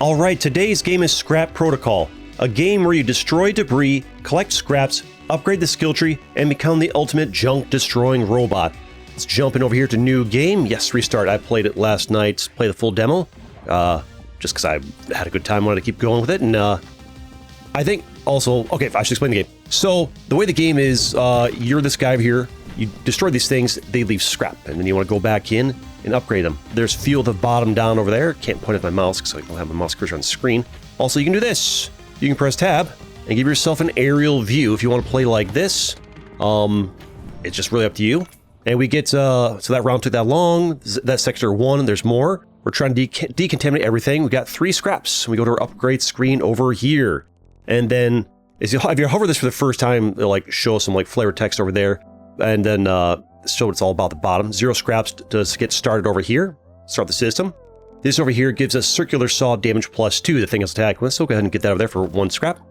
Alright, today's game is Scrap Protocol, a game where you destroy debris, collect scraps, upgrade the skill tree, and become the ultimate junk-destroying robot. Let's jump in over here to new game. Yes, restart. I played it last night, played the full demo, just because I had a good time, wanted to keep going with it, and I think also, okay, I should explain the game. So, the way the game is, you're this guy over here, you destroy these things, they leave scrap, and then you want to go back in and upgrade them. There's fuel at the bottom down over there. Can't point at my mouse because I don't have my mouse cursor on the screen. Also, you can do this. You can press tab and give yourself an aerial view if you want to play like this. It's just really up to you. And we get, so that round took that long. That's sector 1, there's more. We're trying to decontaminate everything. We got 3 scraps. We go to our upgrade screen over here. And then, if you hover this for the first time, it'll like show some like flavor text over there. And then, show what it's all about at the bottom. 0 scraps to get started over here. Start the system. This over here gives us circular saw damage +2. The thing is attack with, so go ahead and get that over there for 1 scrap.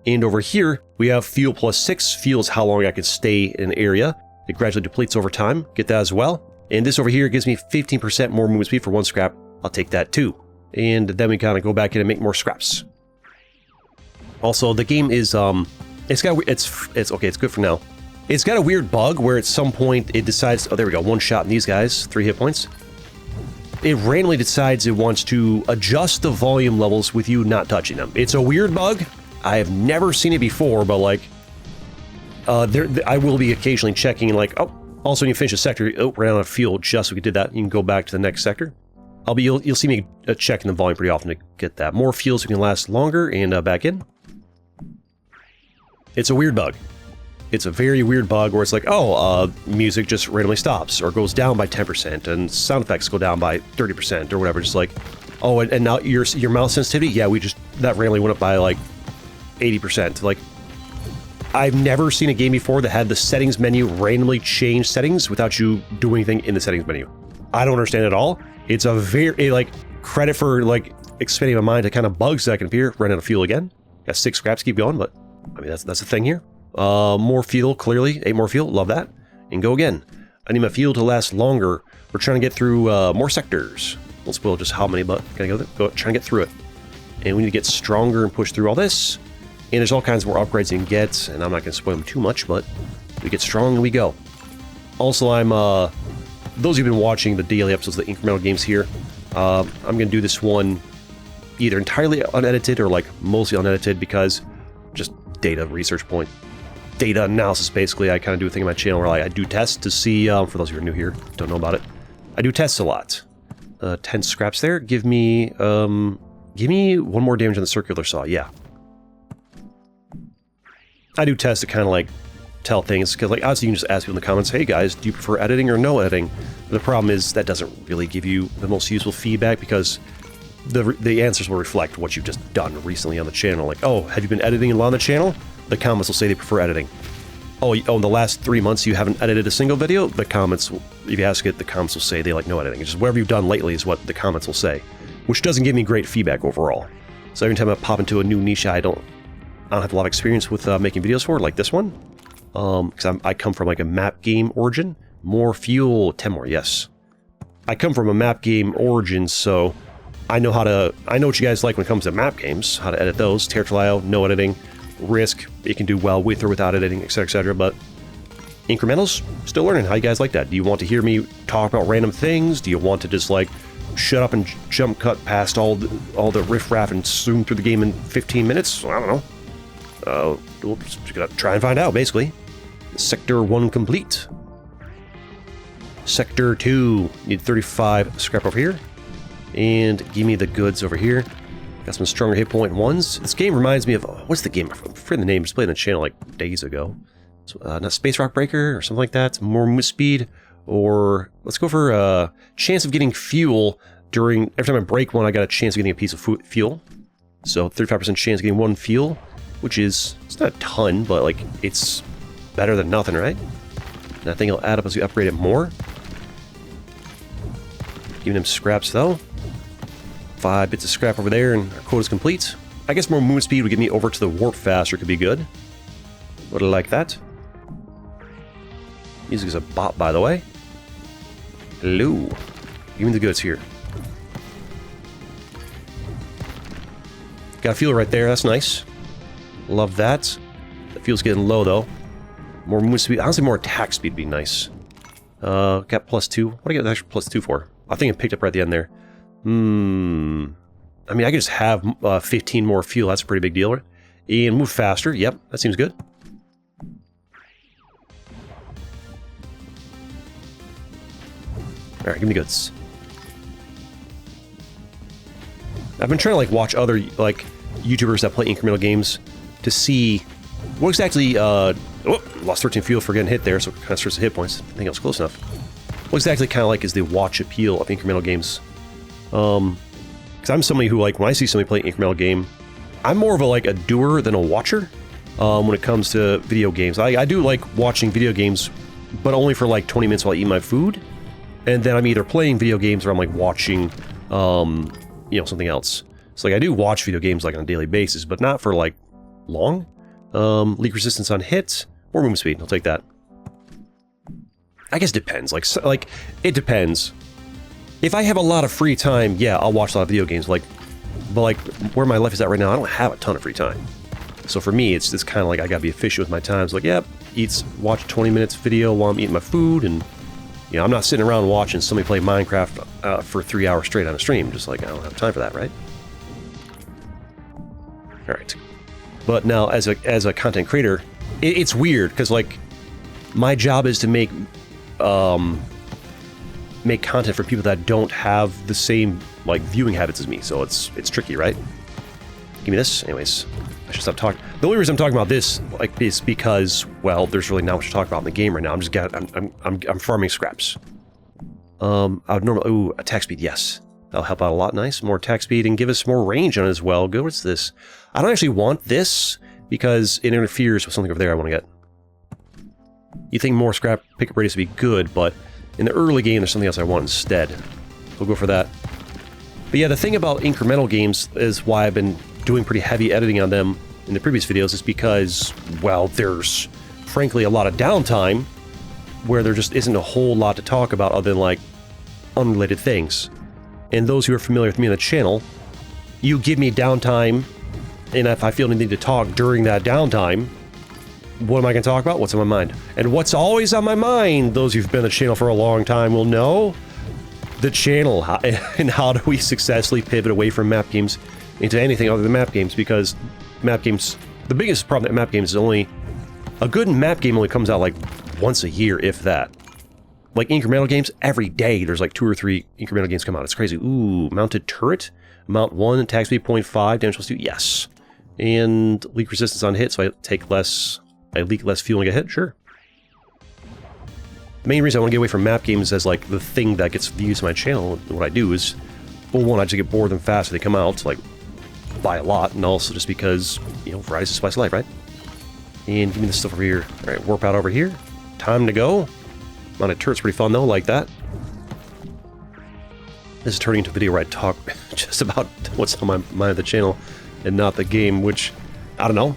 And over here, we have fuel +6. Fuel is how long I can stay in an area. It gradually depletes over time. Get that as well. And this over here gives me 15% more movement speed for 1 scrap. I'll take that too. And then we kind of go back in and make more scraps. Also, the game is, it's okay, it's good for now. It's got a weird bug where at some point it decides, oh, there we go, 1 shot in these guys, 3 hit points. It randomly decides it wants to adjust the volume levels with you not touching them. It's a weird bug. I have never seen it before, but like, I will be occasionally checking and like, oh, also when you finish a sector, oh, ran out of fuel just so we did that. You can go back to the next sector. You'll see me checking the volume pretty often to get that. More fuel so we can last longer and back in. It's a weird bug. It's a very weird bug where it's like, oh, music just randomly stops or goes down by 10% and sound effects go down by 30% or whatever. Just like, oh, and now your mouse sensitivity, yeah, that randomly went up by like 80%. Like, I've never seen a game before that had the settings menu randomly change settings without you doing anything in the settings menu. I don't understand it at all. It's a very, like, credit for like expanding my mind to kind of bugs that can appear. Run out of fuel again. Got 6 scraps, keep going, but I mean, that's the thing here. More fuel, clearly. 8 more fuel, love that. And go again. I need my fuel to last longer. We're trying to get through more sectors. Won't spoil just how many, but gotta go try and get through it. And we need to get stronger and push through all this. And there's all kinds more upgrades you can get, and I'm not gonna spoil them too much, but we get strong and we go. Also, I'm those who've been watching the daily episodes of the Incremental games here, I'm gonna do this one either entirely unedited or like mostly unedited because just data research point. Data analysis, basically. I kind of do a thing on my channel where I do tests to see, for those of you who are new here, don't know about it, I do tests a lot. 10 scraps there. Give me 1 more damage on the circular saw, yeah. I do tests to kind of like tell things, because like obviously you can just ask people in the comments, hey guys, do you prefer editing or no editing? But the problem is that doesn't really give you the most useful feedback because the answers will reflect what you've just done recently on the channel. Like, oh, have you been editing a lot on the channel? The comments will say they prefer editing. Oh, in the last 3 months you haven't edited a single video? The comments, if you ask it, the comments will say they like no editing. It's just whatever you've done lately is what the comments will say, which doesn't give me great feedback overall. So every time I pop into a new niche I don't have a lot of experience with making videos for, like this one. Because I come from like a map game origin. More fuel, 10 more, yes. I come from a map game origin, so I know what you guys like when it comes to map games, how to edit those. Territorial, no editing. Risk, it can do well with or without editing, etc., etc. But Incrementals, still learning. How you guys like that? Do you want to hear me talk about random things? Do you want to just like shut up and jump cut past all the riffraff and zoom through the game in 15 minutes? I don't know. We'll just gotta try and find out, basically. Sector 1 complete. Sector 2, need 35 scrap over here. And give me the goods over here. Got some stronger hit point ones. This game reminds me of, what's the game? I forget the name, just played on the channel like days ago. So, not Space Rock Breaker or something like that. More movement speed. Or let's go for a chance of getting fuel during, every time I break one, I got a chance of getting a piece of fuel. So 35% chance of getting 1 fuel, which is, it's not a ton, but like, it's better than nothing, right? And I think it'll add up as we upgrade it more. Giving him scraps though. 5 bits of scrap over there and our quota's complete. I guess more movement speed would get me over to the warp faster, could be good. Would I like that? Music is a bop, by the way. Hello. Give me the goods here. Got a fuel right there. That's nice. Love that. The fuel's getting low, though. More movement speed. Honestly, more attack speed would be nice. Got +2. What do I get extra +2 for? I think it picked up right at the end there. I mean, I could just have 15 more fuel. That's a pretty big deal. Right? And move faster. Yep, that seems good. Alright, give me goods. I've been trying to like watch other like YouTubers that play incremental games to see what exactly lost 13 fuel for getting hit there, so it kind of starts to hit points. I think I was close enough. What exactly kind of like is the watch appeal of incremental games? Because I'm somebody who, like, when I see somebody play an incremental game, I'm more of a doer than a watcher when it comes to video games. I do like watching video games, but only for like 20 minutes while I eat my food. And then I'm either playing video games or I'm like watching, you know, something else. So like I do watch video games like on a daily basis, but not for like long. Leak resistance on hit or movement speed. I'll take that. I guess it depends. Like it depends. If I have a lot of free time, yeah, I'll watch a lot of video games. But like where my life is at right now, I don't have a ton of free time. So for me, it's just kind of like I gotta be efficient with my time. It's like, yep, watch 20 minutes video while I'm eating my food, and you know, I'm not sitting around watching somebody play Minecraft for 3 hours straight on a stream. Just like I don't have time for that, right? All right. But now, as a content creator, it's weird because like my job is to make content for people that don't have the same like viewing habits as me. So it's tricky, right? Give me this, anyways. I should stop talking. The only reason I'm talking about this like is because, well, there's really not much to talk about in the game right now. I'm farming scraps. I would normally attack speed, yes. That'll help out a lot. Nice. More attack speed and give us more range on it as well. Good. What's this? I don't actually want this because it interferes with something over there I want to get. You think more scrap pickup radius would be good, but in the early game there's something else I want instead. We'll go for that. But yeah, the thing about incremental games is why I've been doing pretty heavy editing on them in the previous videos is because, well, there's frankly a lot of downtime where there just isn't a whole lot to talk about other than like unrelated things. And those who are familiar with me on the channel, you give me downtime, and if I feel the need to talk during that downtime, what am I going to talk about? What's on my mind? And what's always on my mind, those who've been on the channel for a long time will know, the channel, and how do we successfully pivot away from map games into anything other than map games, because map games, the biggest problem at map games is a good map game only comes out like once a year, if that. Like incremental games, every day there's like 2 or 3 incremental games come out. It's crazy. Ooh, mounted turret, mount 1, attack speed 0.5, damage +2, yes. And leak resistance on hit, so I leak less fuel and get hit, sure. The main reason I want to get away from map games as like the thing that gets views on my channel, and what I do is, well, one, I just get bored of them fast when they come out, like buy a lot, and also just because, you know, variety's the spice of life, right? And give me this stuff over here. All right, warp out over here. Time to go. Mounted turret's pretty fun though, like that. This is turning into a video where I talk just about what's on my mind of the channel and not the game, which, I don't know.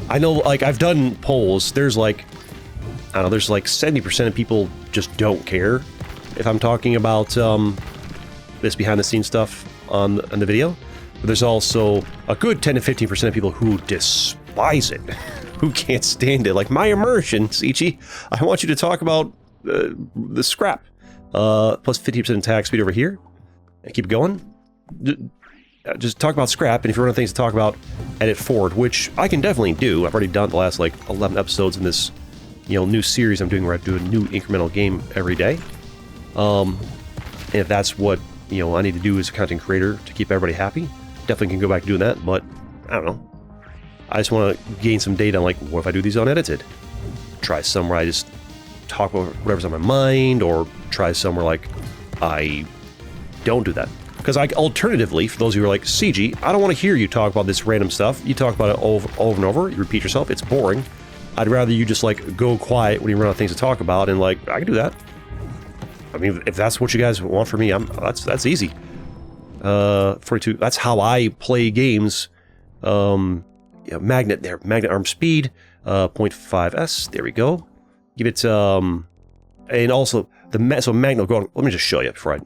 I know, like, I've done polls. There's like, I don't know, there's like 70% of people just don't care if I'm talking about this behind-the-scenes stuff on the video. But there's also a good 10 to 15% of people who despise it, who can't stand it. Like, my immersion, Sichi, I want you to talk about the scrap. Plus 50% attack speed over here. And keep going. Just talk about scrap, and if you run out of things to talk about, edit forward, which I can definitely do. I've already done the last, like, 11 episodes in this, you know, new series I'm doing where I do a new incremental game every day. And if that's what, you know, I need to do as a content creator to keep everybody happy, definitely can go back to doing that, but I don't know. I just want to gain some data on, like, what if I do these unedited? Try some where I just talk about whatever's on my mind, or try somewhere like I don't do that. Because alternatively, for those of you who are like, CG, I don't want to hear you talk about this random stuff. You talk about it over and over, you repeat yourself, it's boring. I'd rather you just, like, go quiet when you run out of things to talk about, and, like, I can do that. I mean, if that's what you guys want from me, that's easy. 42, that's how I play games. Yeah, magnet there, magnet arm speed, 0.5s, there we go. Give it, and also, so magnet, go on, let me just show you before I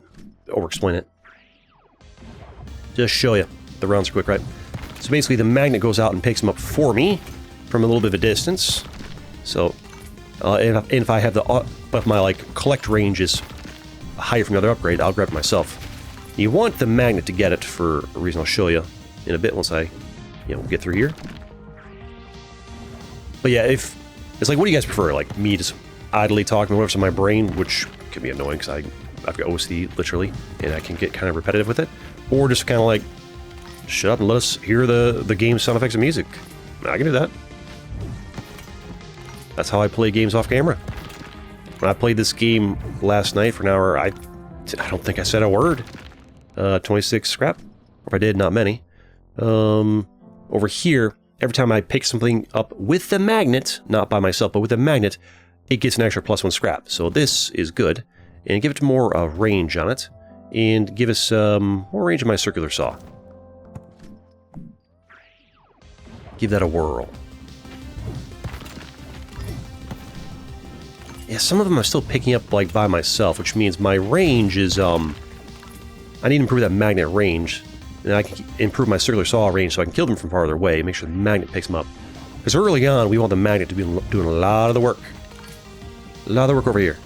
over-explain it. Just show you. The rounds are quick, right? So basically the magnet goes out and picks them up for me from a little bit of a distance. So, and if I have if my like collect range is higher from the other upgrade, I'll grab it myself. You want the magnet to get it for a reason I'll show you in a bit once I, get through here. But yeah, if it's like, what do you guys prefer? Like me just idly talking whatever's in my brain, which can be annoying because I've got OCD literally, and I can get kind of repetitive with it, or just kind of like shut up and let us hear the game sound effects and music. I can do that. That's how I play games off camera. When I played this game last night for an hour, I don't think I said a word. 26 scrap. Or if I did, not many. Over here, every time I pick something up with the magnet, not by myself, but with the magnet, it gets an extra +1 scrap. So this is good. And give it more range on it. And give us more range on my circular saw. Give that a whirl. Yeah, some of them I'm still picking up like by myself, which means my range is I need to improve that magnet range, and I can improve my circular saw range so I can kill them from farther away, make sure the magnet picks them up. Because early on, we want the magnet to be doing a lot of the work. A lot of the work over here.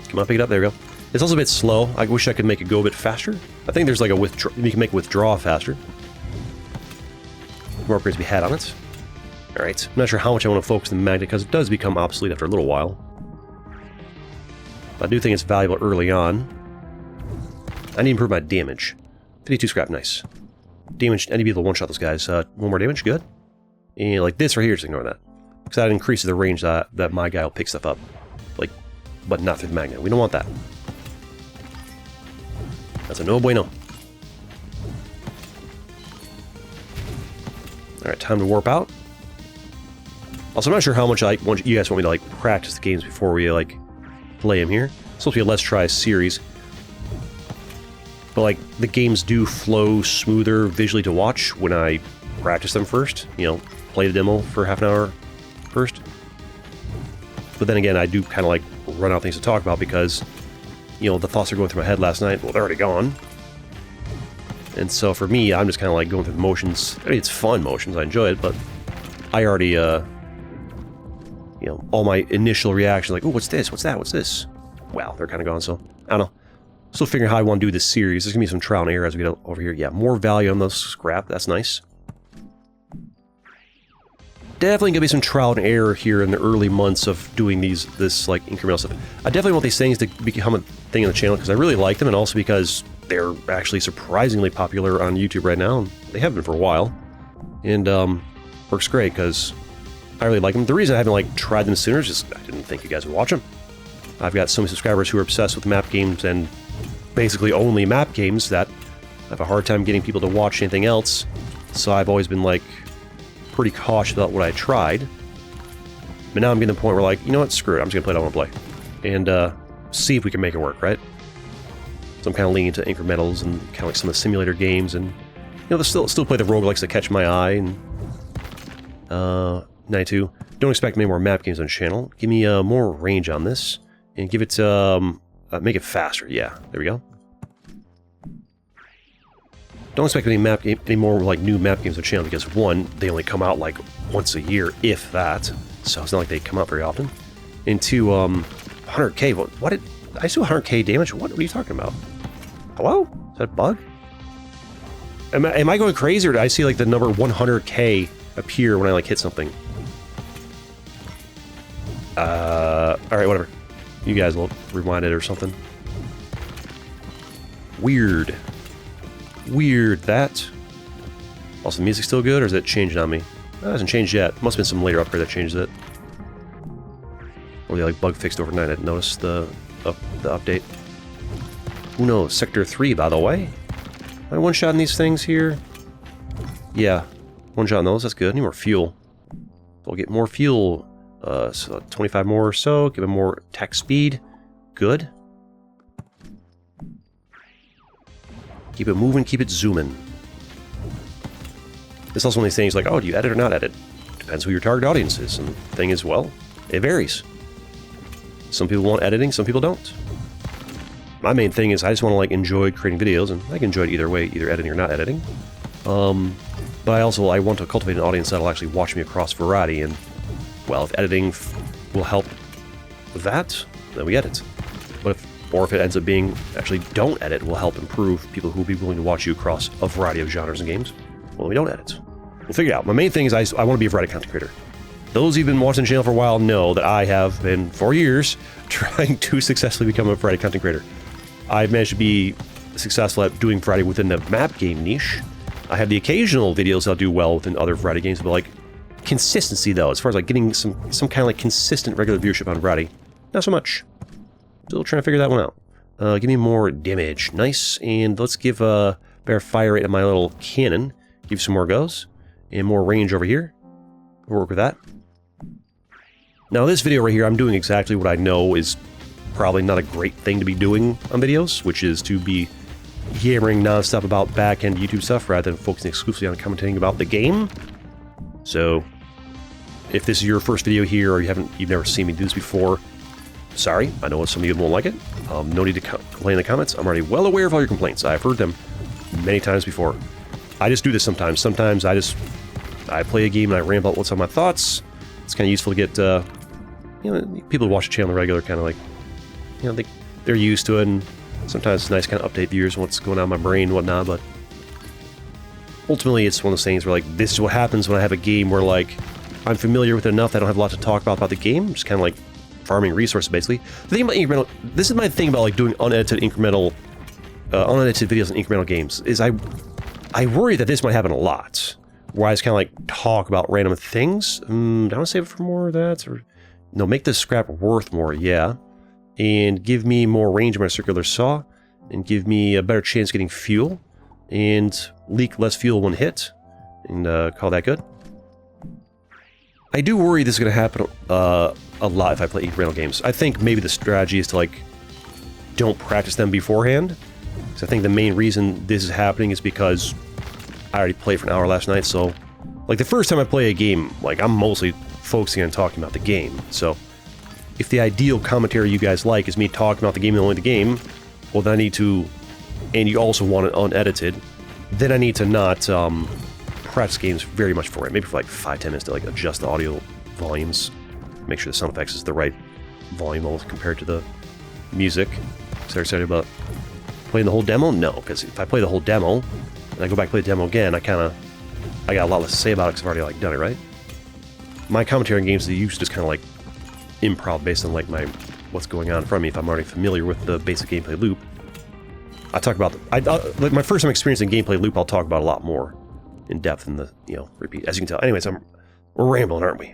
Come on, pick it up. There we go. It's also a bit slow. I wish I could make it go a bit faster. I think there's like a withdraw. You can make it withdraw faster. More upgrades to be had on it. Alright, I'm not sure how much I want to focus on the magnet because it does become obsolete after a little while. But I do think it's valuable early on. I need to improve my damage. 52 scrap, nice. Damage, I need to be able to one-shot those guys. One more damage, good. And like this right here, just ignore that. Because that increases the range that my guy will pick stuff up. Like, but not through the magnet. We don't want that. That's a no bueno. Alright, time to warp out. Also, I'm not sure how much you guys want me to like practice the games before we like play them here. It's supposed to be a Let's Try series. But like, the games do flow smoother visually to watch when I practice them first. Play the demo for half an hour first. But then again, I do kind of like run out of things to talk about because, the thoughts are going through my head last night. Well, they're already gone. And so for me, I'm just kind of like going through the motions. I mean, it's fun motions. I enjoy it, but I already, all my initial reactions, like, oh, what's this? What's that? What's this? Well, they're kind of gone, so I don't know. Still figuring how I want to do this series. There's going to be some trial and error as we get over here. Yeah, more value on those scrap. That's nice. Definitely going to be some trial and error here in the early months of doing this like incremental stuff. I definitely want these things to become a thing on the channel because I really like them, and also because they're actually surprisingly popular on YouTube right now. And they have been for a while. And works great because I really like them. The reason I haven't like tried them sooner is just I didn't think you guys would watch them. I've got so many subscribers who are obsessed with map games and basically only map games that I have a hard time getting people to watch anything else. So I've always been like pretty cautious about what I tried. But now I'm getting to the point where like, you know what, screw it, I'm just gonna play what I want to play. And see if we can make it work, right? So I'm kind of leaning into incrementals and kind of like some of the simulator games, and still play the roguelikes that catch my eye. And 92. Don't expect many more map games on the channel. Give me more range on this, and give it make it faster. Yeah, there we go. Don't expect any more like new map games on the channel because one, they only come out like once a year, if that. So it's not like they come out very often. And two, 100k. What did I do? 100k damage? What are you talking about? Hello? Is that a bug? Am I going crazy, or did I see like the number 100k appear when I like hit something? Alright, whatever. You guys will rewind it or something. Weird. Weird, that. Also, the music's still good, or is it changed on me? It hasn't changed yet. Must have been some later upgrade that changed it. Or they like bug fixed overnight. I didn't notice the update. Who knows? Sector 3, by the way. Am I one-shotting these things here? Yeah. One-shotting those, that's good. Need more fuel. So we'll get more fuel. So 25 more or so. Give it more attack speed. Good. Keep it moving, keep it zooming. This is also one of these things like, oh, do you edit or not edit? Depends who your target audience is. And the thing is, well, it varies. Some people want editing, some people don't. my main thing is I just want to like enjoy creating videos, and I can enjoy it either way, either editing or not editing. But I want to cultivate an audience that'll actually watch me across variety, and well, if editing will help with that, then we edit. But if it ends up being actually don't edit will help improve people who will be willing to watch you across a variety of genres and games, well, we don't edit. We'll figure it out. My main thing is I want to be a variety content creator. Those who've been watching the channel for a while know that I have been, for years, trying to successfully become a variety content creator. I've managed to be successful at doing variety within the map game niche. I have the occasional videos I'll do well within other variety games, but like consistency though, as far as like getting some kind of like consistent regular viewership on variety, not so much. Still trying to figure that one out. Give me more damage. Nice. And let's give a better fire rate on my little cannon. Give some more goes. And more range over here. We'll work with that. Now this video right here, I'm doing exactly what I know is probably not a great thing to be doing on videos, which is to be yammering non-stop about back-end YouTube stuff rather than focusing exclusively on commentating about the game. So, if this is your first video here or you've never seen me do this before, sorry, I know some of you won't like it. No need to complain in the comments. I'm already well aware of all your complaints. I've heard them many times before. I just do this sometimes. Sometimes I play a game and I ramble out what's on my thoughts. It's kind of useful to get, people who watch the channel regular kind of like, they're used to it, and sometimes it's nice to kind of update viewers on what's going on in my brain and whatnot, but ultimately it's one of those things where like, this is what happens when I have a game where like, I'm familiar with it enough that I don't have a lot to talk about the game, just kind of like farming resources basically. The thing about incremental, this is my thing about like doing unedited videos in incremental games, is I worry that this might happen a lot, where I just kind of like talk about random things. Do I want to save it for more of that? Or no, make this scrap worth more, yeah. And give me more range of my circular saw, and give me a better chance of getting fuel, and leak less fuel when hit, and call that good. I do worry this is going to happen a lot if I play incremental games. I think maybe the strategy is to like, don't practice them beforehand. Because I think the main reason this is happening is because I already played for an hour last night, so like the first time I play a game, like I'm mostly focusing on talking about the game, so if the ideal commentary you guys like is me talking about the game and only the game, well then I need to, and you also want it unedited, then I need to not practice games very much for it, maybe for like 5-10 minutes to like adjust the audio volumes, make sure the sound effects is the right volume almost compared to the music. So excited about playing the whole demo? No, because if I play the whole demo, and I go back and play the demo again, I got a lot less to say about it because I've already like done it, right? My commentary on games is usually just kind of like improv based on like what's going on in front of me if I'm already familiar with the basic gameplay loop. I talk about like my first time experiencing gameplay loop, I'll talk about a lot more in depth in the repeat, as you can tell. Anyways, we're rambling, aren't we?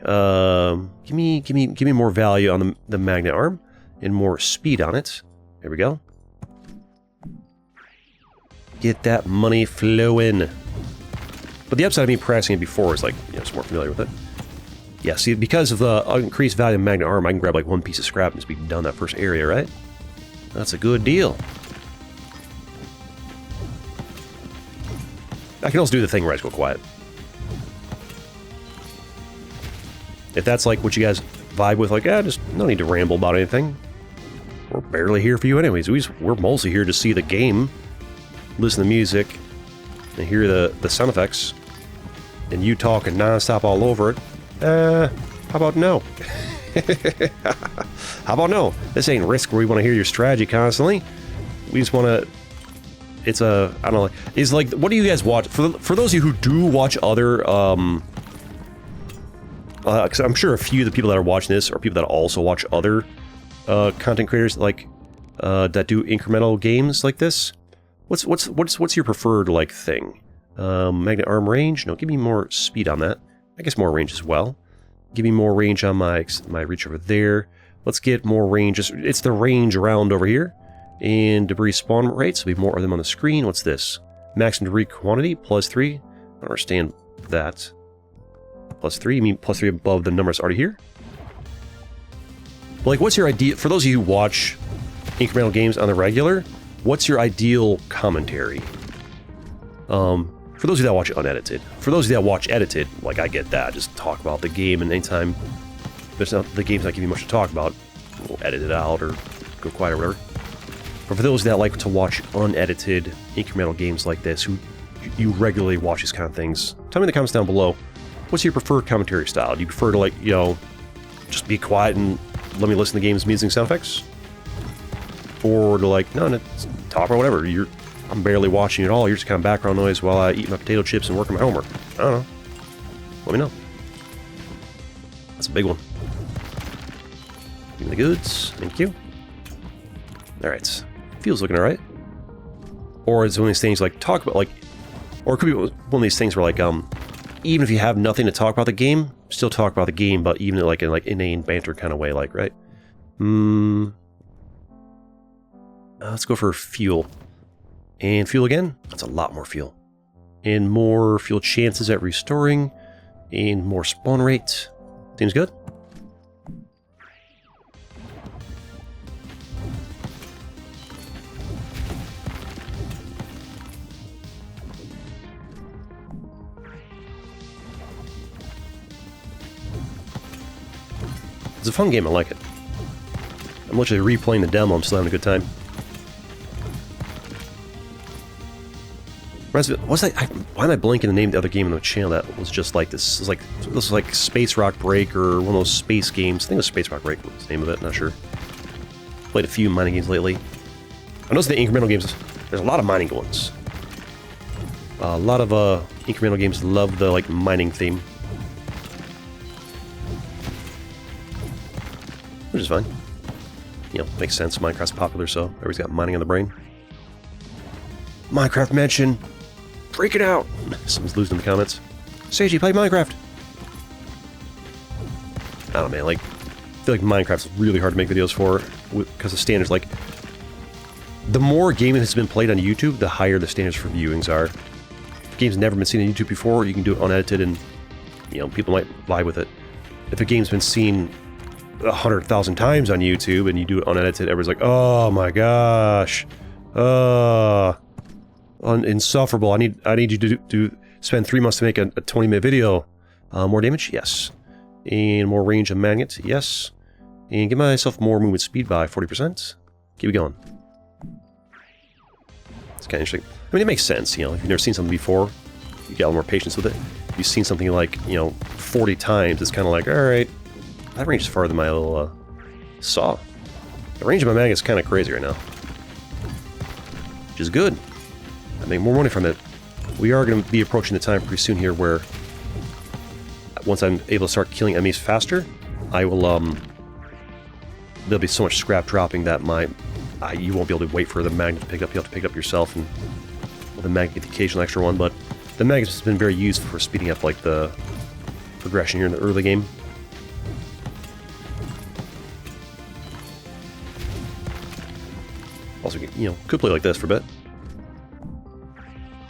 Give me more value on the magnet arm and more speed on it. There we go. Get that money flowing. But the upside of me practicing it before is like, just more familiar with it. Yeah, see, because of the increased value of magnet arm, I can grab like one piece of scrap and just be done that first area, right? That's a good deal. I can also do the thing where I just go quiet. If that's like what you guys vibe with, like, just no need to ramble about anything. We're barely here for you anyways. We're mostly here to see the game, listen to music, and hear the sound effects, and you talking non-stop all over it. How about no? How about no? This ain't Risk where we want to hear your strategy constantly. We just want to... It's a... I don't know. It's like... What do you guys watch? For those of you who do watch other... Because I'm sure a few of the people that are watching this are people that also watch other content creators like that do incremental games like this. What's your preferred like thing? Magnet arm range? No, give me more speed on that. I guess more range as well. Give me more range on my reach over there. Let's get more range. It's the range around over here. And debris spawn rate, so we have more of them on the screen. What's this? Maximum debris quantity, +3. I don't understand that. +3? You mean +3 above the number that's already here? But like, what's your idea? For those of you who watch incremental games on the regular, what's your ideal commentary? For those of you that watch it unedited. For those of you that watch edited, like I get that. Just talk about the game, and anytime the game's not giving you much to talk about, we'll edit it out or go quiet or whatever. But for those that like to watch unedited incremental games like this, who you regularly watch these kind of things, tell me in the comments down below, what's your preferred commentary style? Do you prefer to, like, you know, just be quiet and let me listen to the game's music and sound effects? Or to, like, no, talk or whatever. I'm barely watching at all. You're just kind of background noise while I eat my potato chips and work on my homework. I don't know. Let me know. That's a big one. Give me the goods. Thank you. Alright. Feels looking alright. Or it's one of these things like talk about, like, or it could be one of these things where, like, even if you have nothing to talk about the game, still talk about the game, but even like in like inane banter kind of way, like, right? Let's go for fuel. And fuel again. That's a lot more fuel. And more fuel chances at restoring. And more spawn rate. Seems good. It's a fun game, I like it. I'm literally replaying the demo, I'm still having a good time. What's that? Why am I blanking the name of the other game on the channel that was just like this? This was like Space Rock Break or one of those space games. I think it was Space Rock Break was the name of it, not sure. Played a few mining games lately. I noticed the incremental games, there's a lot of mining ones. A lot of incremental games love the, like, mining theme. Which is fine. You know, makes sense. Minecraft's popular, so everybody's got mining on the brain. Minecraft mention! Freaking out! Someone's losing in the comments. Sage, you play Minecraft! I don't know, man. Like, I feel like Minecraft's really hard to make videos for because the standards, like, the more gaming has been played on YouTube, the higher the standards for viewings are. If a game's never been seen on YouTube before, you can do it unedited and, you know, people might vibe with it. If a game's been seen 100,000 times on YouTube and you do it unedited, everyone's like, oh my gosh. Insufferable. I need you to spend 3 months to make a 20-minute video. More damage? Yes. And more range of magnet? Yes. And give myself more movement speed by 40%. Keep it going. It's kind of interesting. I mean, it makes sense, you know, if you've never seen something before, you get a little more patience with it. If you've seen something like, you know, 40 times, it's kind of like, alright, that range is farther than my little saw. The range of my mag is kind of crazy right now. Which is good. I make more money from it. We are going to be approaching the time pretty soon here where once I'm able to start killing enemies faster, I will, there'll be so much scrap dropping that you won't be able to wait for the magnet to pick up. You'll have to pick it up yourself, and the magnet get the occasional extra one, but the magnet has been very useful for speeding up, like, the progression here in the early game. Also, you know, could play like this for a bit.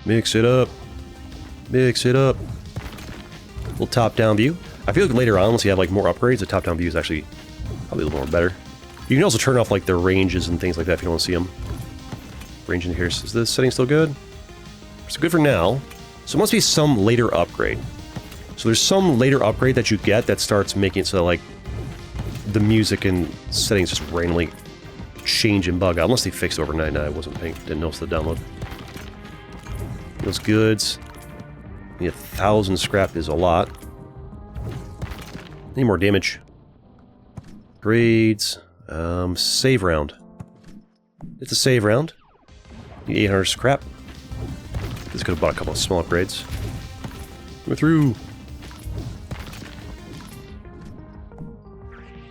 Mix it up. Mix it up. Little top-down view. I feel like later on, once you have, like, more upgrades, the top-down view is actually probably a little more better. You can also turn off, like, the ranges and things like that if you don't want to see them. Range in here. Is this setting still good? It's good for now. So it must be some later upgrade. So there's some later upgrade that you get that starts making it so, like, the music and settings just randomly change and bug out. Unless they fixed it overnight and I didn't notice the download. Those goods. Need 1,000 scrap is a lot. Need more damage. Grades. Save round. It's a save round. Need 800 scrap. This could have bought a couple of small upgrades. We're through.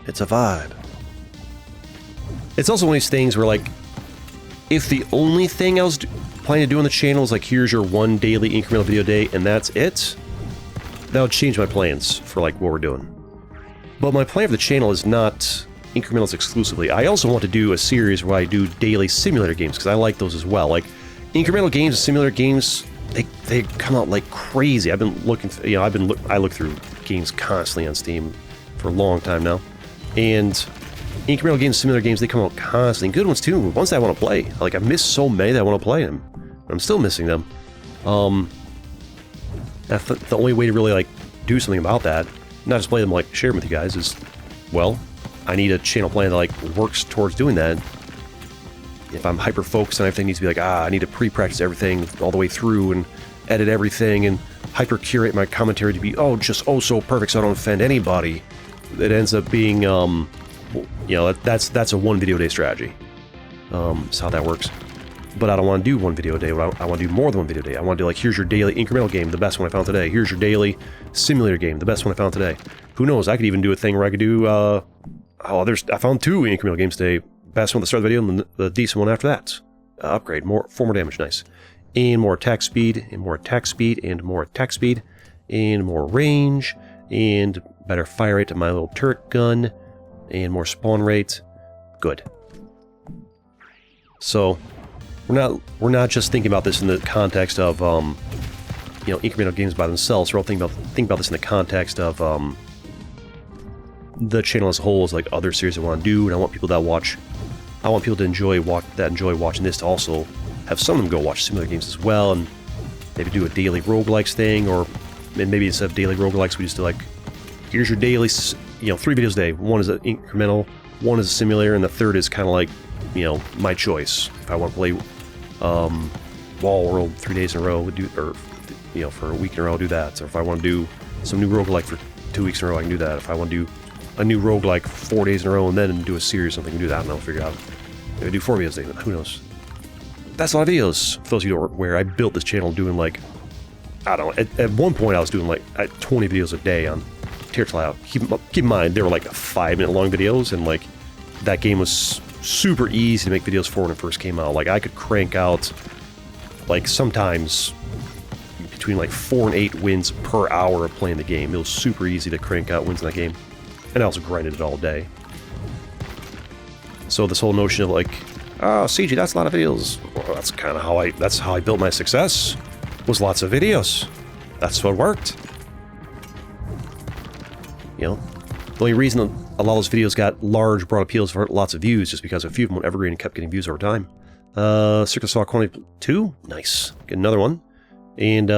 It's a vibe. It's also one of these things where, like, if the only thing I was planning to do on the channel is, like, here's your one daily incremental video day and that's it, that would change my plans for, like, what we're doing. But my plan for the channel is not incrementals exclusively. I also want to do a series where I do daily simulator games, because I like those as well. Like, incremental games and simulator games, they come out like crazy. I've been looking, you know, I look through games constantly on Steam for a long time now, and incremental games, simulator games, they come out constantly. Good ones too, ones that I want to play. Like, I've missed so many that I want to play them. I'm still missing them. The only way to really, like, do something about that, not just play them, like, share them with you guys, is, well, I need a channel plan that, like, works towards doing that. if I'm hyper-focused on everything, needs to be like, I need to pre-practice everything all the way through and edit everything and hyper-curate my commentary to be, just so perfect so I don't offend anybody. It ends up being, that's a one video a day strategy. That's how that works. But I don't want to do one video a day. I want to do more than one video a day. I want to do like, here's your daily incremental game, the best one I found today. Here's your daily simulator game, the best one I found today. Who knows? I could even do a thing where I could do, I found 2 incremental games today. Best one at the start of the video and the decent one after that. Upgrade, 4 more damage, nice. And more attack speed, and more attack speed, and more attack speed, and more range, and better fire rate to my little turret gun, and more spawn rate. Good. So, we're not just thinking about this in the context of, incremental games by themselves. We're all thinking about this in the context of, the channel as a whole is like other series I want to do, and I want people to enjoy watching this to also have some of them go watch similar games as well, and maybe do a daily roguelikes thing, or maybe instead of daily roguelikes, we just do like, here's your daily, 3 videos a day. One is an incremental, one is a simulator, and the third is kind of like, my choice. If I want to play Wall World 3 days in a row, for a week in a row, I'll do that. Or if I want to do some new roguelike for 2 weeks in a row, I can do that. If I want to do a new roguelike 4 days in a row and then do a series or something, I can do that. I don't know, figure it out. Maybe do 4 videos a day, who knows. That's a lot of videos. For those of you who don't where I built this channel doing like, I don't know, at one point I was doing like 20 videos a day on Tier Cloud. Keep in mind, they were like 5-minute long videos, and like, that game was super easy to make videos for when it first came out. Like, I could crank out, like, sometimes between like 4 and 8 wins per hour of playing the game. It was super easy to crank out wins in that game. And I also grinded it all day. So this whole notion of like, CG, that's a lot of videos. Well, that's kind of how I built my success. Was lots of videos. That's what worked. The only reason a lot of those videos got large, broad appeals for lots of views just because a few of them went evergreen and kept getting views over time. Circular Saw Quantity 2, nice. Get another one. And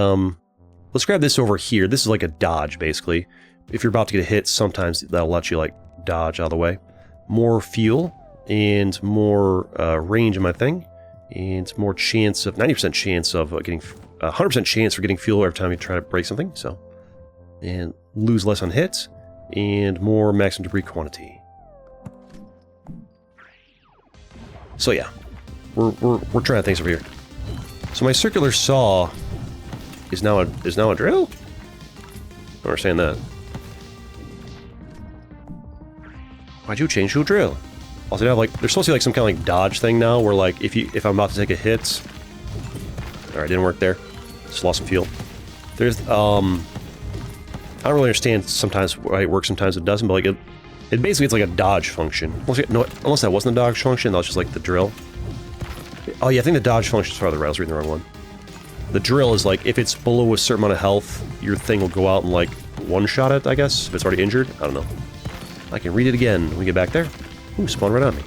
let's grab this over here. This is like a dodge, basically. If you're about to get a hit, sometimes that'll let you like dodge out of the way. More fuel and more range in my thing, and more chance of 90% chance of getting 100% chance for getting fuel every time you try to break something. So, and lose less on hits, and more maximum debris quantity. So yeah, we're trying things over here. So my circular saw is now a drill. I don't understand that. Why'd you change to a drill? Also, now like there's supposed to be like some kind of like dodge thing now, where like if I'm about to take a hit. All right, didn't work there. Just lost some fuel. There's I don't really understand sometimes why it works, sometimes it doesn't, but like it basically it's like a dodge function. Unless that wasn't a dodge function, that was just like the drill. Oh yeah, I think the dodge function is farther right. I was reading the wrong one. The drill is like if it's below a certain amount of health, your thing will go out and like one-shot it, I guess, if it's already injured. I don't know. I can read it again when we get back there. Ooh, spawn right on me.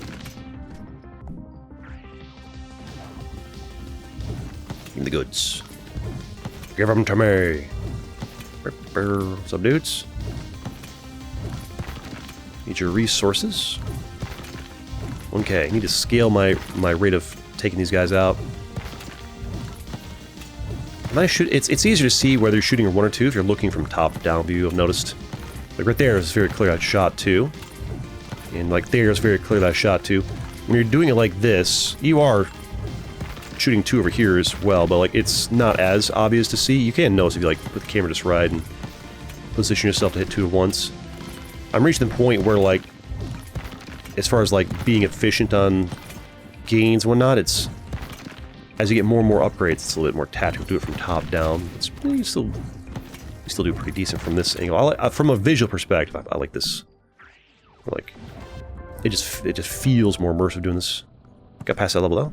Give me the goods. Give them to me. What's up, dudes? Need your resources. Okay, I need to scale my rate of taking these guys out. And it's easier to see whether you're shooting one or two if you're looking from top-down view, I've noticed. Like right there is very clear I shot 2. And like there is very clear that I shot 2. When you're doing it like this, you are shooting 2 over here as well, but like it's not as obvious to see. You can notice if you like put the camera just right and position yourself to hit 2 at once. I'm reaching the point where like, as far as like being efficient on gains and whatnot, it's as you get more and more upgrades, it's a little bit more tactical. Do it from top down. It's you still do pretty decent from this angle. From a visual perspective, I like this. Like it just feels more immersive doing this. Got past that level though.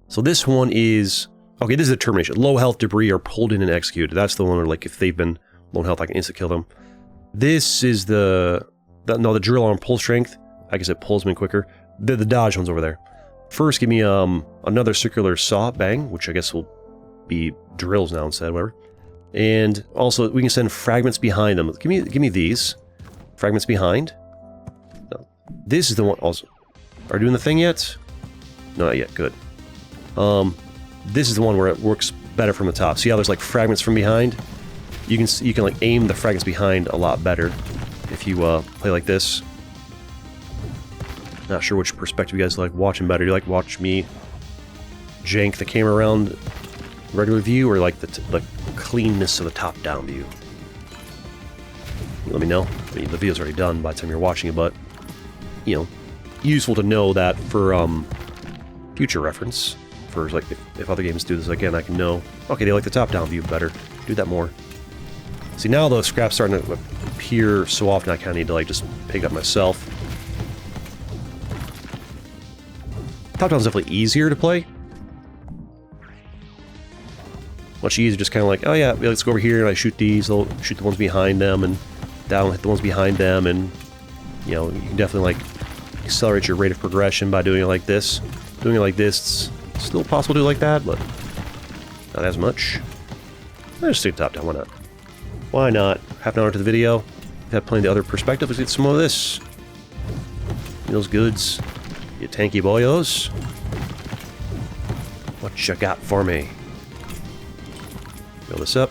So this one is okay. This is a termination. Low health debris are pulled in and executed. That's the one where like if they've been low health, I can insta kill them. This is the drill on pull strength. I guess it pulls me quicker. The dodge one's over there. First, give me another circular saw, bang, which I guess will be drills now instead, whatever. And also we can send fragments behind them. Give me these fragments behind. No. This is the one. Also, are you doing the thing yet? Not yet. Good. This is the one where it works better from the top. See how there's like fragments from behind? You can like aim the fragments behind a lot better if you play like this. Not sure which perspective you guys like watching better. Do you like watch me jank the camera around regular view, or like the cleanness of the top-down view? Let me know. I mean, the video's already done by the time you're watching it, but you know, useful to know that for future reference. For like if other games do this again, I can know. Okay, they like the top-down view better. Do that more. See, now the scrap's starting to appear so often, I kind of need to like just pick up myself. Top-down's definitely easier to play. Much easier, just kind of like, oh yeah, let's go over here and I shoot these. They'll shoot the ones behind them, and down hit the ones behind them, and you know, you can definitely like accelerate your rate of progression by doing it like this. Doing it like this, it's still possible to do it like that, but not as much. I'll just stick top-down. Why not? Why not? Half an hour into the video. We've had plenty of other perspective. Let's get some more of this. Those goods. You tanky boyos. What you got for me? Fill this up.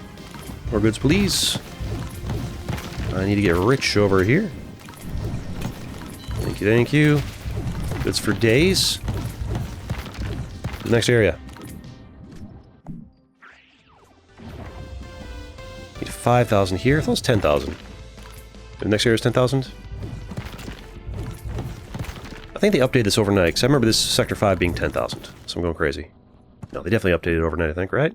More goods, please. I need to get rich over here. Thank you, thank you. Goods for days. The next area. Need 5,000 here. I thought it was 10,000. The next area is 10,000. I think they updated this overnight, because I remember this Sector 5 being 10,000, so I'm going crazy. No, they definitely updated it overnight, I think, right?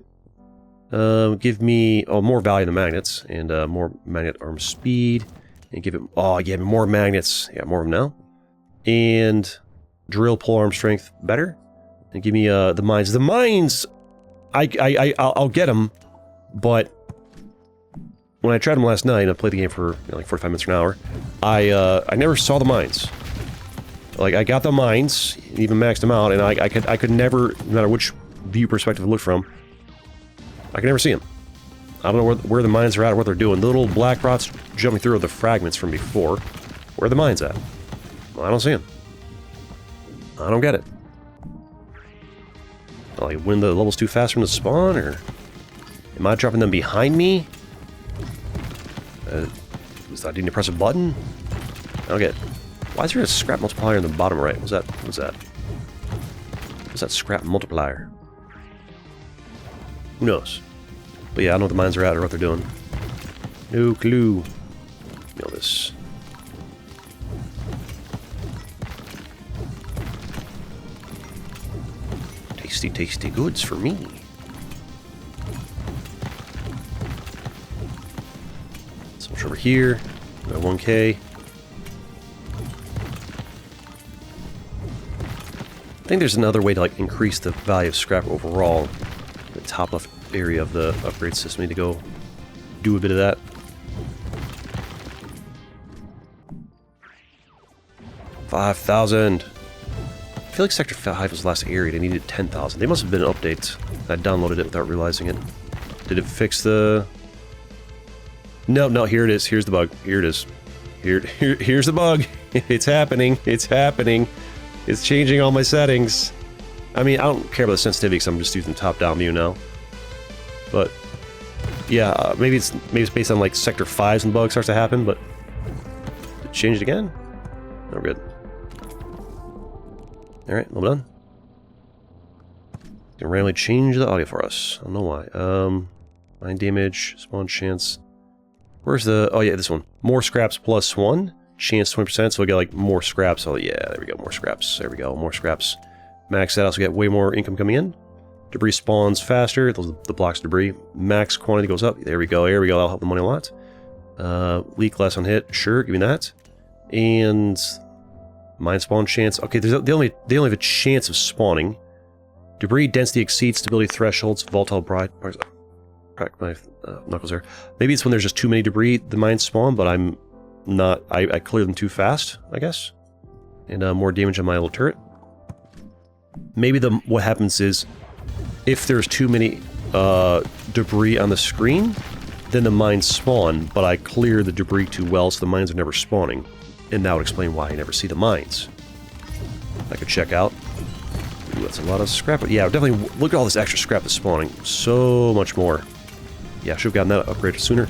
Give me more value than magnets, and more magnet arm speed, and give it, oh yeah, more magnets, yeah, more of them now, and drill pull arm strength better, and give me the mines. The mines, I'll get them, but when I tried them last night, I played the game for like 45 minutes or an hour, I never saw the mines. Like, I got the mines, even maxed them out, and I could never, no matter which view perspective I look from, I can never see them. I don't know where the mines are at or what they're doing. The little black rods jumping through are the fragments from before. Where are the mines at? Well, I don't see them. I don't get it. Like, when the level's too fast from the spawn, or am I dropping them behind me? I need to press a button? I don't get it. Why is there a scrap multiplier in the bottom right? What's that? What's that? What's that scrap multiplier? Who knows? But yeah, I don't know what the mines are at or what they're doing. No clue. Mill this. Tasty, tasty goods for me. So much over here. Got 1K. I think there's another way to like increase the value of scrap overall. The top left area of the upgrade system. Need to go do a bit of that. $5,000. I feel like Sector 5 was the last area. They needed 10,000. They must have been an update. I downloaded it without realizing it. Did it fix the... No, here it is. Here's the bug. Here it is. Here's the bug. It's happening. It's happening. It's changing all my settings. I mean, I don't care about the sensitivity because I'm just using top-down view now. But yeah, maybe it's based on like Sector 5's and the bug starts to happen. But did it change it again? No, good. All right, well done. Can randomly change the audio for us. I don't know why. Mine damage, spawn chance. Where's the? Oh yeah, this one. More scraps plus 1. Chance 20%, so we get like more scraps. Oh yeah, there we go, more scraps. There we go, more scraps. Max that, also get way more income coming in. Debris spawns faster, those are the blocks of debris. Max quantity goes up. There we go, that'll help the money a lot. Leak less on hit, sure, give me that. And mine spawn chance. Okay, they only have a chance of spawning. Debris density exceeds stability thresholds. Volatile bright. Crack my knuckles there. Maybe it's when there's just too many debris the mines spawn, but I'm not, I clear them too fast, I guess. And more damage on my little turret. Maybe what happens is, if there's too many debris on the screen, then the mines spawn, but I clear the debris too well, so the mines are never spawning. And that would explain why I never see the mines. I could check out. Ooh, That's a lot of scrap. Yeah, definitely look at all this extra scrap that's spawning. So much more. Yeah, should have gotten that upgraded sooner.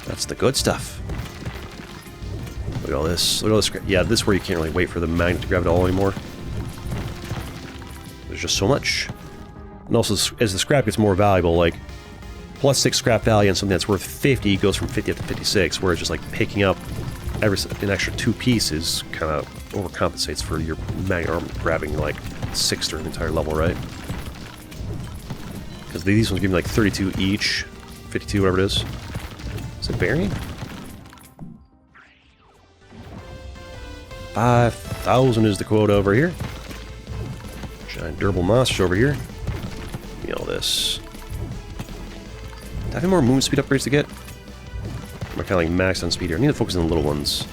That's the good stuff. Look at all this. Look at all this scrap. Yeah, this is where you can't really wait for the magnet to grab it all anymore. There's just so much. And also, as the scrap gets more valuable, like, plus 6 scrap value on something that's worth 50 goes from 50 up to 56, whereas just, like, picking up an extra 2 pieces kind of overcompensates for your magnet arm grabbing, like, 6 during the entire level, right? Because these ones give me, like, 32 each. 52, whatever it is. Is it varying? 5,000 is the quota over here. Giant durable monsters over here. Give me all this. Do I have any more movement speed upgrades to get? Am I kind of like maxed on speed here? I need to focus on the little ones.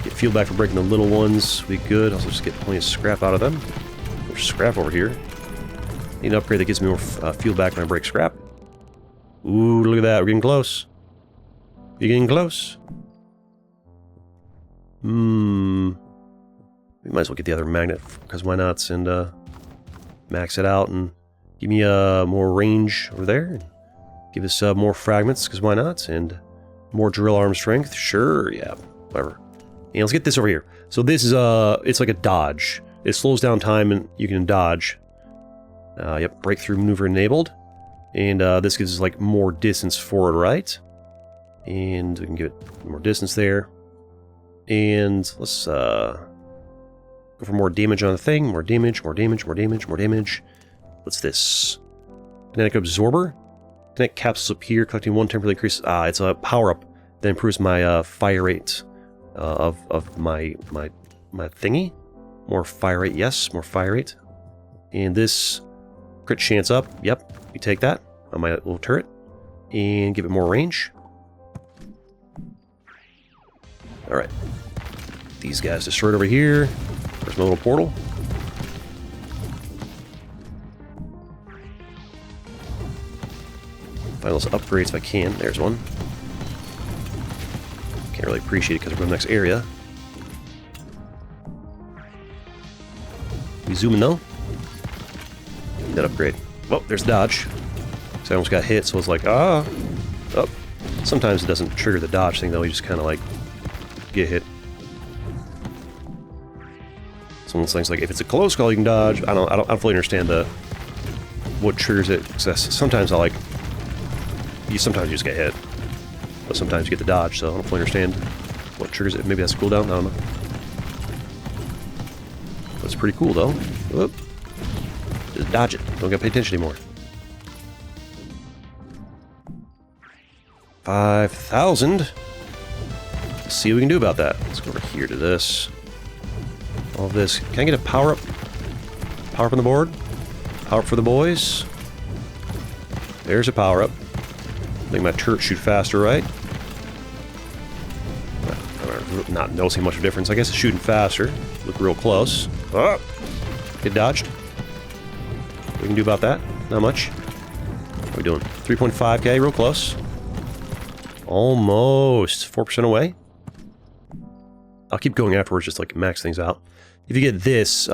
Get fuel back for breaking the little ones. We good. Also just get plenty of scrap out of them. There's scrap over here. Need an upgrade that gives me more fuel back when I break scrap. Ooh, look at that. We're getting close. We're getting close. We might as well get the other magnet, because why not? And max it out and give me more range over there. Give us more fragments, because why not? And more drill arm strength. Sure, yeah, whatever. And let's get this over here. So this is it's like a dodge. It slows down time and you can dodge. Yep, breakthrough maneuver enabled. And this gives us like more distance forward, right? And we can give it more distance there. And let's go for more damage on the thing. More damage, more damage, more damage, more damage. What's this? Kinetic Absorber. Kinetic capsules appear, collecting 1 temporarily increases. It's a power-up that improves my fire rate of my thingy. More fire rate, yes, more fire rate. And this crit chance up. Yep, we take that on my little turret. And give it more range. Alright. These guys destroyed over here. There's my little portal. Find those upgrades if I can. There's one. Can't really appreciate it because we're going to the next area. We zoom in though. That upgrade. Oh, there's dodge. So I almost got hit, so it's like, ah. Oh. Sometimes it doesn't trigger the dodge thing though. You just kind of like get hit. Some of those things like if it's a close call, you can dodge. I don't fully understand what triggers it. Sometimes sometimes you just get hit, but sometimes you get the dodge. So I don't fully understand what triggers it. Maybe that's a cooldown. I don't know. But it's pretty cool though. Whoop. Just dodge it. Don't gotta pay attention anymore. 5,000. Let's see what we can do about that. Let's go over here to this. All of this. Can I get a power up? Power up on the board? Power up for the boys. There's a power up. Make my turret shoot faster, right? Not noticing much of a difference. I guess it's shooting faster. Look real close. Oh! Get dodged. What we can do about that? Not much. What are we doing? 3.5k, real close. Almost. 4% away. I'll keep going afterwards, just like max things out. If you get this,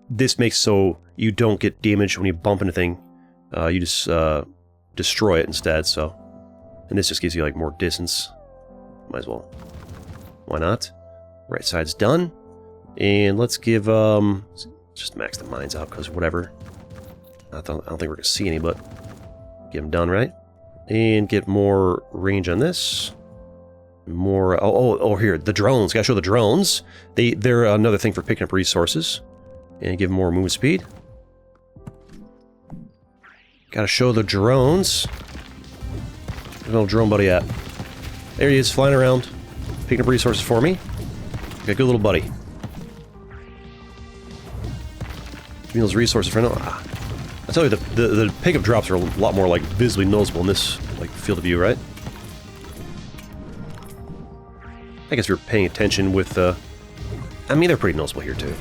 this makes so you don't get damaged when you bump into thing. You just destroy it instead, so. And this just gives you like more distance. Might as well. Why not? Right side's done. And let's give, just max the mines out, because whatever. I don't think we're going to see any, but get them done, right? And get more range on this. More, here, the drones. Gotta show the drones. They're another thing for picking up resources. And give more movement speed. Gotta show the drones. Where's my little drone buddy at? There he is, flying around. Picking up resources for me. Got a good little buddy. Give me those resources for now. I tell you, the pickup drops are a lot more like visibly noticeable in this like field of view, right? I guess if you're paying attention with I mean, they're pretty noticeable here too.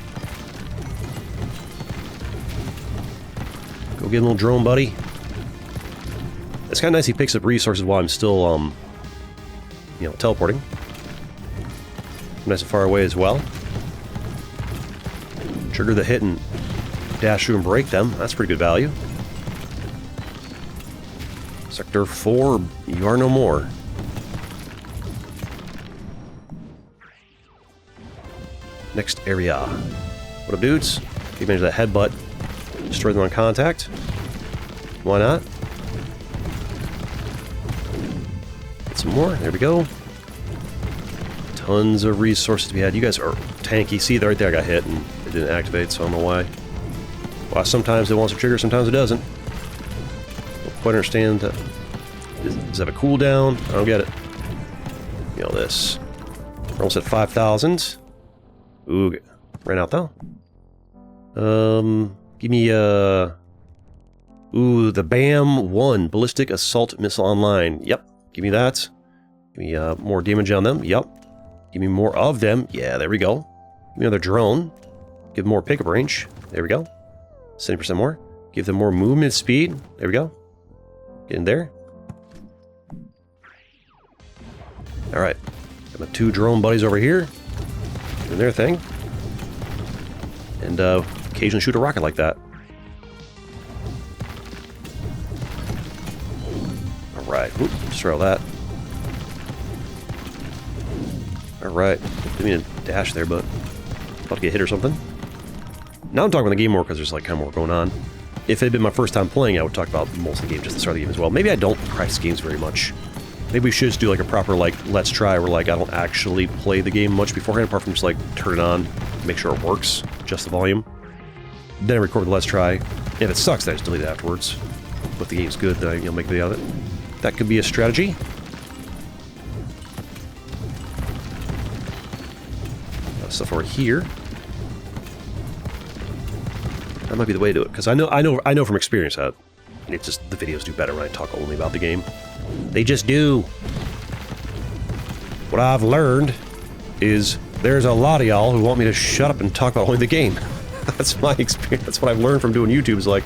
Go get a little drone buddy. It's kind of nice he picks up resources while I'm still, you know, teleporting. Nice and far away as well. Trigger the hit and dash through and break them. That's pretty good value. Sector 4, you are no more. Next area. What up, dudes? Take advantage of that headbutt. Destroy them on contact. Why not? Get some more. There we go. Tons of resources to be had. You guys are tanky. See, right there I got hit and it didn't activate, so I don't know why. Well, sometimes it wants to trigger, sometimes it doesn't. Don't quite understand. Does it have a cooldown? I don't get it. You know this. We're almost at 5,000. Ooh, ran out though. Give me ooh, the BAM 1 Ballistic Assault Missile Online. Yep, give me that. Give me more damage on them. Yep. Give me more of them. Yeah, there we go. Give me another drone. Give them more pickup range. There we go. 70% more. Give them more movement speed. There we go. Get in there. Alright. Got my 2 drone buddies over here. Doing their thing. And occasionally shoot a rocket like that. Alright. Just throw that. Alright. Didn't mean to dash there, but about to get hit or something. Now I'm talking about the game more because there's like kind of more going on. If it had been my first time playing, I would talk about most of the game, just the start of the game as well. Maybe I don't practice games very much. Maybe we should just do like a proper like let's try where like I don't actually play the game much beforehand, apart from just like turn it on, make sure it works, adjust the volume. Then I record the let's try. If it sucks, then I just delete it afterwards. But if the game's good, then I make a video of it. That could be a strategy. Stuff over here. That might be the way to do it, because I know from experience that it's just the videos do better when I talk only about the game. They just do. What I've learned is there's a lot of y'all who want me to shut up and talk about only the game. That's my experience. That's what I've learned from doing YouTube. Is like,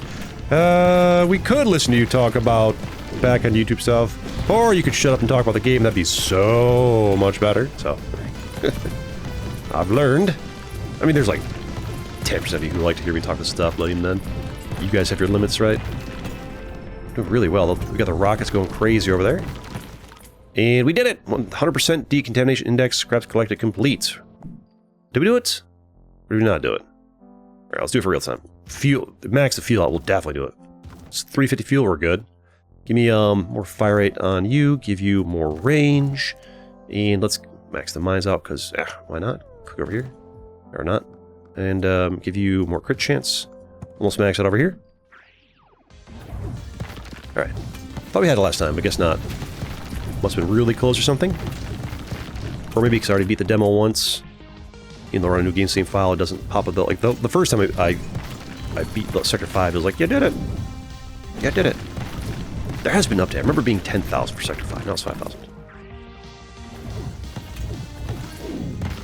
we could listen to you talk about back-end YouTube stuff, or you could shut up and talk about the game. That'd be so much better. So. I've learned. I mean, there's like 10% of you who like to hear me talk this stuff, but even then, you guys have your limits, right? Doing really well. We got the rockets going crazy over there. And we did it! 100% decontamination index, scraps collected complete. Did we do it? Or did we not do it? Alright, let's do it for real time. Fuel. Max the fuel out, we'll definitely do it. It's 350 fuel, we're good. Give me more fire rate on you, give you more range, and let's max the mines out, because, why not? Click over here. Or not. And give you more crit chance. Almost max it over here. Alright. Thought we had it last time, but guess not. Must have been really close or something. Or maybe because I already beat the demo once. Even though we're on a new game save file, it doesn't pop up. Like, the first time I beat Sector 5, it was like, yeah, did it! Yeah, did it! There has been an update. I remember being 10,000 for Sector 5, now it's 5,000.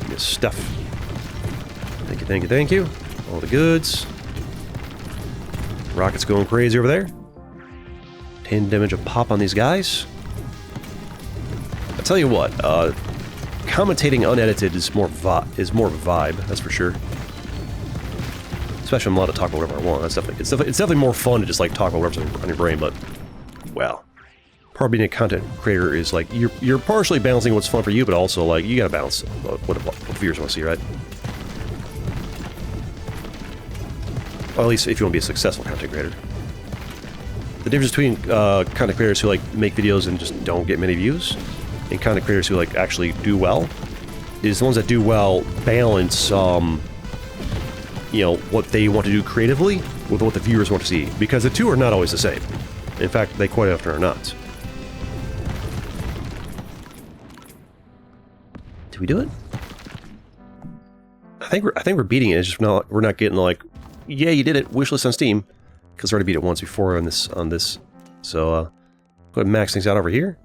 Yes, stuff. Thank you, thank you, thank you. All the goods. Rockets going crazy over there. 10 damage a pop on these guys. I'll tell you what, commentating unedited is more of a vibe, that's for sure. Especially when I'm allowed to talk about whatever I want. That's it's definitely more fun to just like talk about whatever's on your brain, but well. Part of being a content creator is like you're partially balancing what's fun for you, but also like you gotta balance what viewers want to see, right? Well, at least if you want to be a successful content creator. The difference between content creators who like make videos and just don't get many views, and content creators who like actually do well, is the ones that do well balance you know, what they want to do creatively with what the viewers want to see, because the two are not always the same. In fact, they quite often are not. Did we do it? I think we're beating it. It's just we're not getting like, yeah, you did it. Wishlist on Steam, because I already beat it once before on this. So go ahead and max things out over here,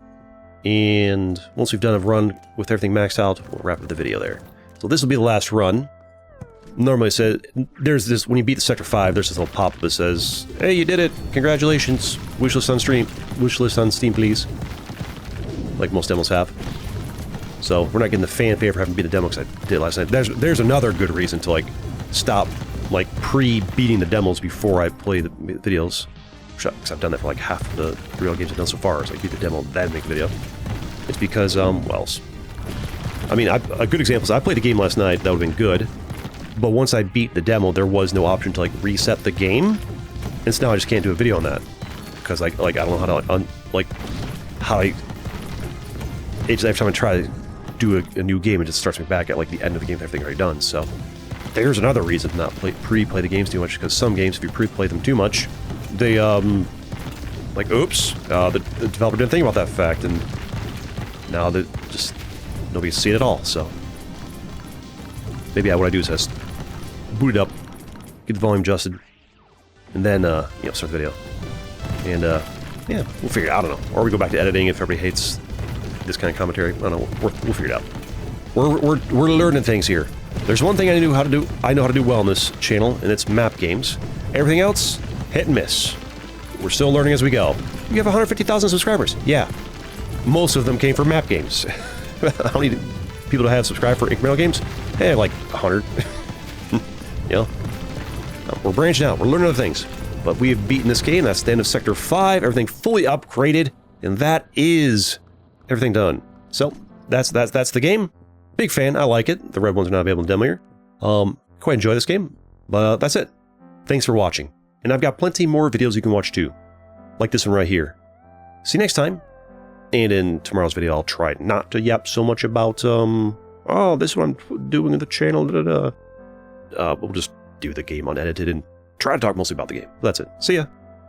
and once we've done a run with everything maxed out, we'll wrap up the video there. So this will be the last run. Normally it says there's this when you beat the Sector 5, there's this little pop-up that says, "Hey, you did it! Congratulations! Wishlist on Steam. Wishlist on Steam, please." Like most demos have. So we're not getting the fanfare for having beat the demo because I did last night. There's another good reason to like stop like pre-beating the demos before I play the videos. Because I've done that for like half of the real games I've done so far. Is like beat the demo, then make a video. It's because, well, I mean, a good example is I played a game last night that would have been good, but once I beat the demo, there was no option to like reset the game, and so now I just can't do a video on that because like I don't know how to it's every time I try to do a new game, it just starts me back at like the end of the game with everything already done. So there's another reason to not pre-play the games too much, because some games, if you pre-play them too much, they like, oops, the developer didn't think about that fact, and now that just nobody can see it at all. So maybe what I do is just boot it up, get the volume adjusted, and then you know, start the video. And yeah, we'll figure it out. I don't know. Or we go back to editing if everybody hates this kind of commentary. I don't know. We'll figure it out. We're learning things here. There's one thing I know how to do well on this channel, and it's map games. Everything else, hit and miss. We're still learning as we go. We have 150,000 subscribers. Yeah. Most of them came from map games. How many people do I have subscribed for incremental games? Eh, like 100. You know? We're branching out. We're learning other things. But we have beaten this game. That's the end of Sector 5. Everything fully upgraded. And that is everything done. So, that's the game. Big fan. I like it. The red ones are not available in demo here. Quite enjoy this game. But that's it. Thanks for watching. And I've got plenty more videos you can watch too. Like this one right here. See you next time. And in tomorrow's video, I'll try not to yap so much about, oh, this is what I'm doing in the channel, We'll just do the game unedited and try to talk mostly about the game. That's it. See ya.